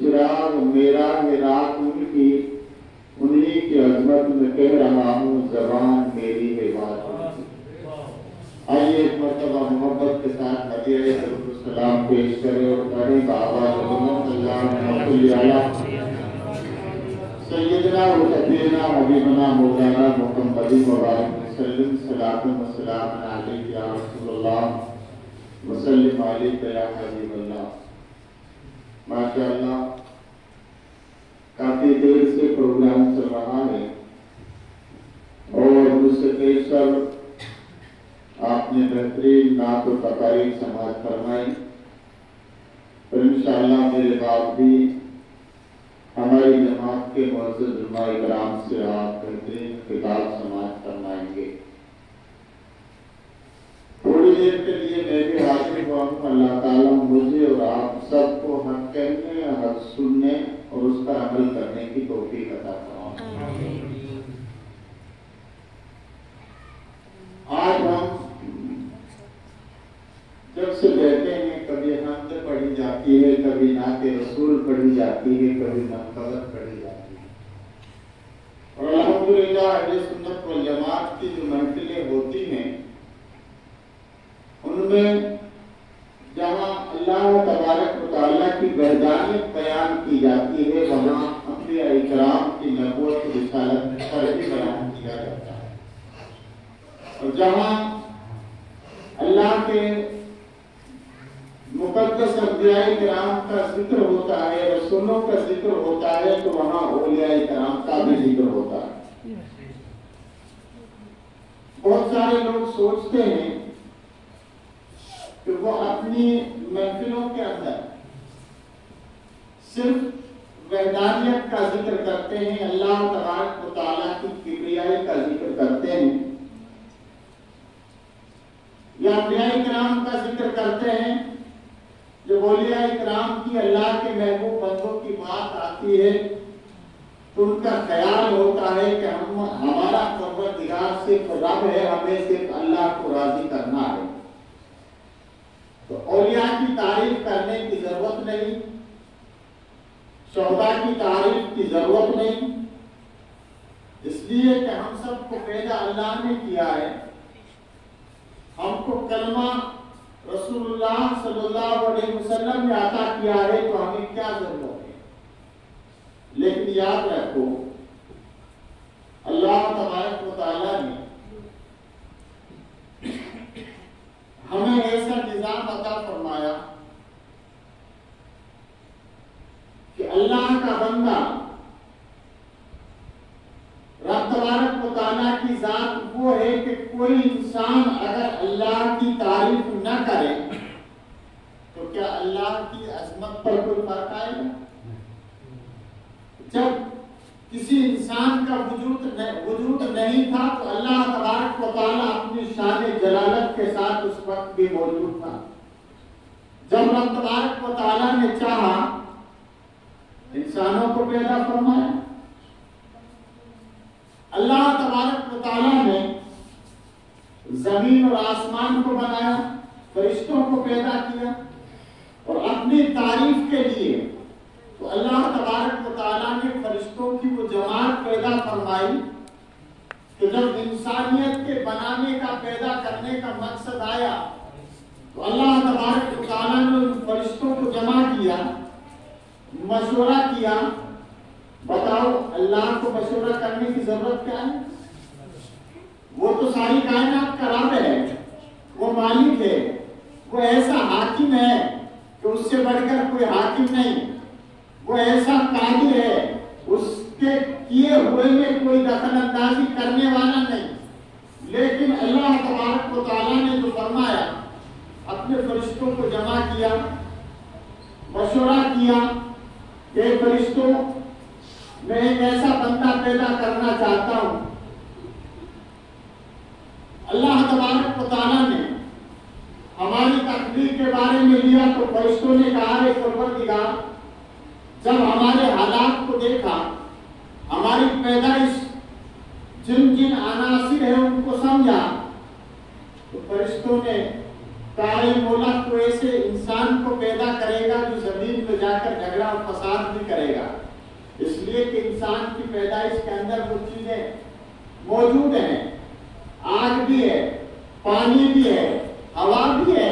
چراغ میرا ہے رات ان کی، انہی کی عظمت میں کہہ رہا ہوں زبان میری ہے بات ان کی۔ آئیے ایک مرتبہ محبت کے ساتھ ہدیہ درود و سلام پیش کرے اور پڑھیں بآواز بلند اللہم صلی علی سیدنا و سیدنا حبیبنا مولانا محمد مبارک وسلم صلاۃ و سلام علیک یا رسول اللہ وسلم علیک یا حبیب اللہ۔ ماشاءاللہ کافی دیر سے پروگرام چل رہا ہے اور اس سے پیشتر آپ نے بہترین نعت و تقاریر سماعت فرمائی، اور انشاءاللہ میرے بعد بھی ہماری جماعت کے معزز علماء کرام سے آپ بہترین خطاب سماعت فرمائیں گے۔ تھوڑی دیر کے لیے میں بھی حاضر ہوا ہوں، اللہ تعالیٰ مجھے اور آپ سب کو حق کہنے، حق سننے اور اس پر عمل کرنے کی توفیق عطا فرمائے۔ آج ہم جب سے بیٹھے ہیں کبھی حمد پڑھی جاتی ہے، کبھی نعت رسول پڑھی جاتی ہے، کبھی منقبت پڑھی جاتی ہے، اور الحمدللہ اہل سنت والجماعت کی جو محفلیں ہوتی ہیں ان میں جہاں اللہ تبارک و تعالیٰ کی وحدانیت بیان کی جاتی ہے وہاں انبیاء اکرام کی نبوت و رسالت پر بھی بیان کیا جاتا ہے، اور جہاں اللہ کے مقدس انبیاء کرام کا ذکر ہوتا ہے، رسولوں کا ذکر ہوتا ہے، تو وہاں اولیاء کرام کا بھی ذکر ہوتا ہے۔ بہت سارے لوگ سوچتے ہیں کہ وہ اپنی محفلوں کے اندر صرف وحدانیت کا ذکر کرتے ہیں، اللہ تبارک و تعالیٰ کی کبریائی کا ذکر کرتے ہیں، یا انبیاء کرام کا ذکر کرتے ہیں۔ جب اولیاء کرام کی اللہ کے محبوب بندوں کی بات آتی ہے تو ان کا خیال ہوتا ہے کہ ہمارا پروردگار صرف رب ہے، ہمیں صرف اللہ کو راضی کرنا ہے، تو اولیاء کی تعریف کرنے کی ضرورت نہیں، شہداء کی تعریف کی ضرورت نہیں، اس لیے کہ ہم سب کو پیدا اللہ نے کیا ہے، ہم کو کلمہ رسول اللہ صلی اللہ علیہ وسلم نے عطا کیا ہے، تو ہمیں کیا ضرورت ہے؟ لیکن یاد رکھو اللہ تبارک و تعالیٰ نے ہمیں ایسا نظام عطا فرمایا کہ اللہ کا بندہ رب تبارک و تعالیٰ کی ذات وہ ہے کہ کوئی انسان اگر اللہ کی تعریف نہ کرے تو کیا اللہ کی عظمت پر کوئی فرق آئے گا؟ جب کسی انسان کا وجود نہیں تھا تو اللہ تبارک و تعالیٰ اپنی شان جلالت کے ساتھ اس وقت بھی موجود تھا۔ جب رب تبارک و تعالیٰ نے چاہا انسانوں کو پیدا فرمایا، اللہ تبارک و تعالیٰ نے زمین اور آسمان کو بنایا، فرشتوں کو پیدا کیا، اور اپنی تعریف کے لیے تو اللہ تبارک و تعالیٰ نے فرشتوں کی وہ جماعت پیدا فرمائی کہ جب انسانیت کے بنانے کا پیدا کرنے کا مقصد آیا تو اللہ تبارک و تعالیٰ نے ان فرشتوں کو جمع کیا، مشورہ کیا۔ بتاؤ اللہ کو مشورہ کرنے کی ضرورت کیا ہے؟ وہ تو ساری کائنات کا رب ہے، وہ مالک ہے، وہ ایسا حاکم ہے کہ اس سے بڑھ کر کوئی حاکم نہیں، وہ ایسا قادر ہے، اس کے کیے ہوئے میں کوئی دخل اندازی کرنے والا نہیں۔ لیکن اللہ تبارک و تعالیٰ نے جو فرمایا، اپنے فرشتوں کو جمع کیا، مشورہ کیا کہ فرشتوں میں ایک ایسا بندہ پیدا کرنا چاہتا ہوں۔ اللہ تبارک و تعالیٰ نے ہماری تقدیر کے بارے میں لیا تو فرشتوں نے کہا اے پروردگار، جب ہمارے حالات کو دیکھا، ہماری پیدائش جن عناصر ہیں ان کو سمجھا، تو فرشتوں نے قائم ملک تو ایسے انسان کو پیدا کرے گا جو زمین پہ جا کر جھگڑا اور فساد بھی کرے گا، اس لیے کہ انسان کی پیدائش کے اندر وہ چیزیں موجود ہیں، آگ بھی ہے، پانی بھی ہے، ہوا بھی ہے،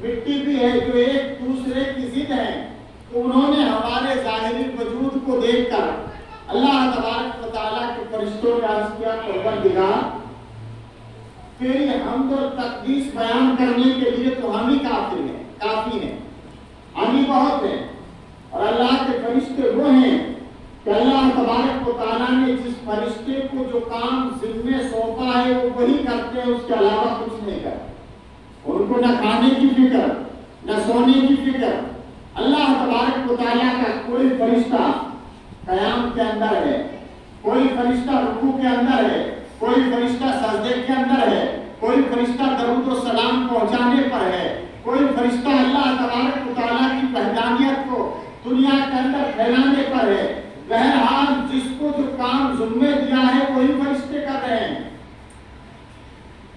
مٹی بھی ہے، جو ایک دوسرے کی ضد ہیں۔ تو انہوں نے ہمارے ظاہری وجود کو دیکھ کر اللہ تبارک و تعالیٰ کے فرشتوں نے عرض کیا پروردگار تیری حمد اور تقدیس بیان کرنے کے لیے تو ہم ہی کافی ہیں، ہم ہی بہت ہیں۔ اور اللہ کے فرشتے وہ ہیں کہ اللہ تبارک و تعالیٰ نے جس فرشتے کو جو کام ذمہ سونپا ہے وہ وہی کرتے ہیں، اس کے علاوہ کچھ نہیں کرتے۔ ان کو نہ کھانے کی فکر، نہ سونے کی فکر۔ اللہ تبارک و تعالیٰ کا کوئی فرشتہ قیام کے اندر ہے، کوئی فرشتہ رکوع کے اندر ہے، کوئی فرشتہ سجدے کے اندر ہے، کوئی فرشتہ درود و سلام پہنچانے پر ہے، کوئی فرشتہ اللہ تبارک و تعالیٰ کی وحدانیت کو دنیا کے اندر پھیلانے پر ہے۔ بہرحال جس کو جو کام ذمہ دیا ہے وہی فرشتے کر رہے ہیں۔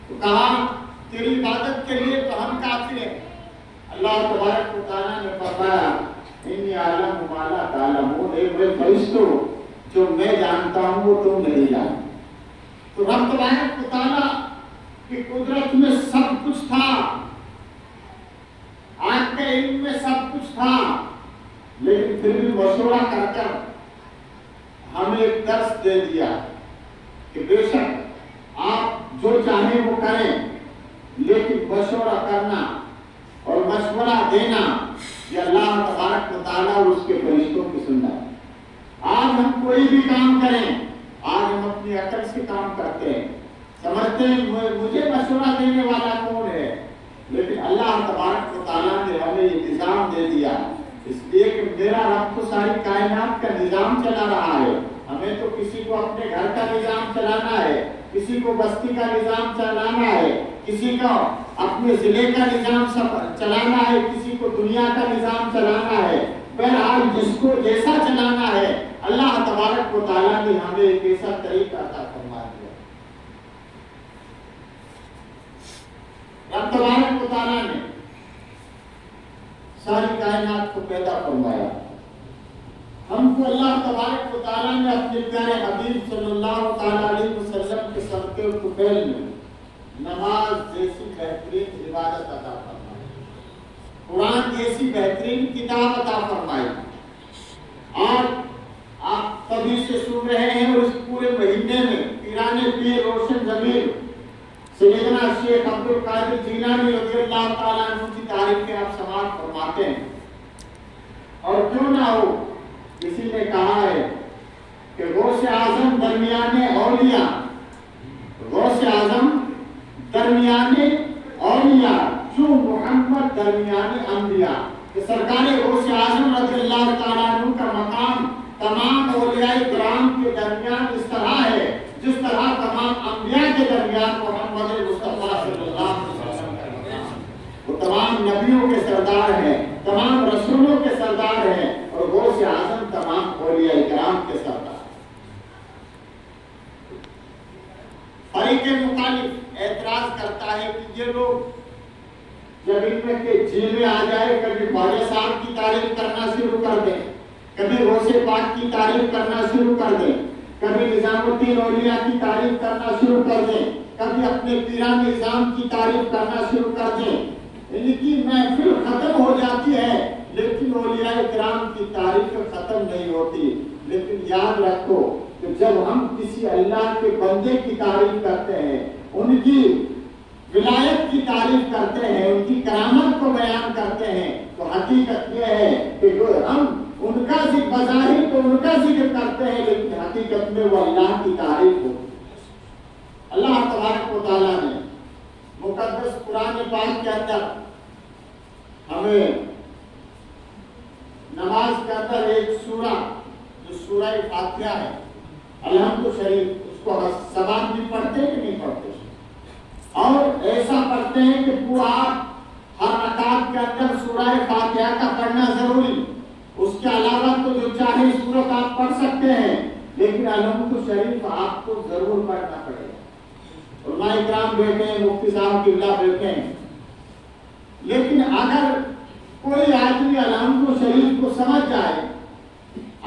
تو کہا تیری عبادت کے لیے تو ہم کافی ہیں۔ اللہ تبارک و تعالیٰ نے فرمایا انی اعلم ما لا تعلمون، اے میرے فرشتوں جو میں جانتا ہوں وہ تم نہیں جانتے۔ تو رب تبارک و تعالیٰ کی قدرت میں سب کچھ تھا، آج کے علم میں سب کچھ تھا، لیکن پھر بھی مشورہ کر ہمیں ایک درس دے دیا کہ بے شک آپ جو چاہیں وہ کریں، لیکن مشورہ کرنا اور مشورہ دینا یہ اللہ تبارک و تعالیٰ اور اس کے فرشتوں کی سنت ہے۔ آج ہم کوئی بھی کام کریں، آج ہم اپنی عقل سے کام کرتے ہیں، سمجھتے ہیں مجھے مشورہ دینے والا کون ہے، لیکن اللہ تبارک و تعالیٰ نے ہمیں یہ نظام دے دیا، اس لیے کہ میرا رب تو ساری کائنات کا نظام چلا رہا ہے۔ ہمیں تو کسی کو اپنے گھر کا نظام چلانا ہے، کسی کو بستی کا نظام چلانا ہے، کسی کو اپنے ضلع کا نظام چلانا ہے، کسی کو دنیا کا نظام چلانا ہے۔ بہرحال جس کو جیسا چلانا ہے اللہ تبارک و تعالیٰ نے ہمیں ایک ایسا طریقہ عطا فرما دیا۔ رب تبارک و تعالیٰ نے ساری کائنات کو پیدا فرمایا، ہم کو اللہ تبارک و تعالیٰ نے اپنے پیارے حبیب صلی اللہ تعالیٰ علیہ وسلم کے صدقے و طفیل میں نماز جیسی بہترین عبادت عطا فرمائی، قرآن جیسی بہترین کتاب عطا فرمائی، اور آپ تبھی سے سن رہے ہیں اور اس پورے مہینے میں پیران پیر روشن ضمیر سیدنا شیخ عبدالقادر جیلانی رضی اللہ تعالیٰ عنہ کی تعریفیں آپ سماعت فرماتے ہیں۔ اور کیوں نہ ہو، کسی نے کہا ہے کہ غوث اعظم درمیانے اولیاء، غوث اعظم درمیانے اولیاء جو محمد درمیانے انبیاء، کہ سرکار غوث اعظم رضی اللہ تعالیٰ عنہ کا مقام تمام اولیاء کرام کے درمیان اس طرح ہے جس طرح تمام انبیاء کے درمیان محمد مصطفیٰ صلی اللہ علیہ وسلم کا مقام۔ وہ تمام نبیوں کے سردار ہیں، تمام رسولوں کے سردار ہیں، اور غوث اعظم تمام اولیاء کرام کے سردار۔ فریق مخالف اعتراض کرتا ہے کہ یہ لوگ جب ان میں کے جیل میں آ جائے کبھی خواجہ صاحب کی تعریف کرنا شروع کر دیں، کبھی غوث پاک کی تعریف کرنا شروع کر دیں، کبھی نظام الدین اولیاء کی تعریف کرنا شروع کر دیں، کبھی اپنے پیران نظام کی تعریف کرنا شروع کر دیں، ان کی محفل ختم ہو جاتی ہے لیکن اولیاء کرام کی تعریف ختم نہیں ہوتی۔ لیکن یاد رکھو کہ جب ہم کسی اللہ کے بندے کی تعریف کرتے ہیں، ان کی ولایت کی تعریف کرتے ہیں، ان کی کرامت کو بیان کرتے ہیں، تو حقیقت یہ ہے کہ ہم ان کا بظاہر تو ان کا ذکر کرتے ہیں لیکن حقیقت میں وہ اللہ کی تعریف ہو۔ اللہ تبارک و تعالیٰ نے مقدس قرآن پاک کے اندر ہمیں نماز کے اندر ایک سورہ جو سورہ فاتحہ ہے، الحمد شریف، اس کو سبات بھی پڑھتے کہ نہیں پڑھتے، اور ایسا پڑھتے ہیں کہ پورا ہر رکعت کے اندر سورہ فاتحہ کا پڑھنا ضروری، اس کے علاوہ تو جو چاہے سورت آپ پڑھ سکتے ہیں، لیکن الحمد شریف آپ کو ضرور پڑھنا پڑے گا۔ علماء اکرام بیٹھے ہیں، مفتی صاحب قبلہ بیٹھے ہیں، لیکن اگر کوئی آدمی الحمد شریف کو سمجھ جائے،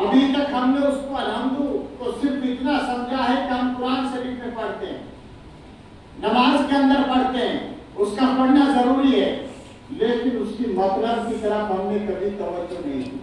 ابھی تک ہم نے اس کو الحمد کو صرف اتنا سمجھا ہے کہ ہم قرآن شریف میں پڑھتے ہیں، نماز کے اندر پڑھتے ہیں، اس کا پڑھنا ضروری ہے، لیکن اس کی مطلب کی طرف ہم نے کبھی توجہ نہیں کی۔